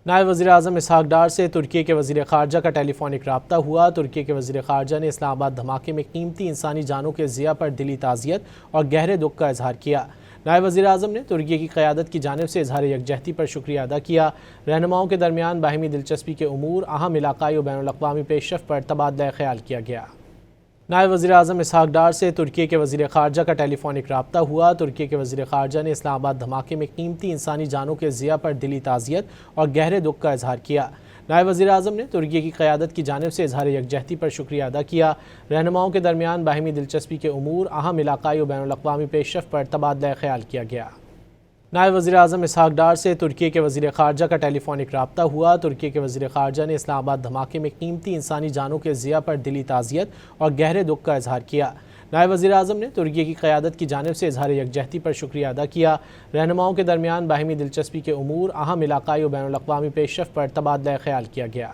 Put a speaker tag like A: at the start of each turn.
A: نائب وزیر اعظم اسحاق ڈار سے ترکی کے وزیر خارجہ کا ٹیلی فونک رابطہ ہوا۔ ترکی کے وزیر خارجہ نے اسلام آباد دھماکے میں قیمتی انسانی جانوں کے ضیاع پر دلی تعزیت اور گہرے دکھ کا اظہار کیا۔ نائب وزیر اعظم نے ترکی کی قیادت کی جانب سے اظہار یکجہتی پر شکریہ ادا کیا۔ رہنماؤں کے درمیان باہمی دلچسپی کے امور، اہم علاقائی و بین الاقوامی پیش رفت پر تبادلہ خیال کیا گیا۔ نائب وزیر اعظم اسحاق ڈار سے ترکی کے وزیر خارجہ کا ٹیلی فونک رابطہ ہوا۔ ترکی کے وزیر خارجہ نے اسلام آباد دھماکے میں قیمتی انسانی جانوں کے ضیاع پر دلی تعزیت اور گہرے دکھ کا اظہار کیا۔ نائب وزیر اعظم نے ترکی کی قیادت کی جانب سے اظہار یکجہتی پر شکریہ ادا کیا۔ رہنماؤں کے درمیان باہمی دلچسپی کے امور، اہم علاقائی و بین الاقوامی پیش رفت پر تبادلہ خیال کیا گیا۔ نائب وزیر اعظم اسحاق ڈار سے ترکی کے وزیر خارجہ کا ٹیلی فونک رابطہ ہوا۔ ترکی کے وزیر خارجہ نے اسلام آباد دھماکے میں قیمتی انسانی جانوں کے ضیاع پر دلی تعزیت اور گہرے دکھ کا اظہار کیا۔ نائب وزیر اعظم نے ترکی کی قیادت کی جانب سے اظہار یکجہتی پر شکریہ ادا کیا۔ رہنماؤں کے درمیان باہمی دلچسپی کے امور، اہم علاقائی و بین الاقوامی پیش رفت پر تبادلہ خیال کیا گیا۔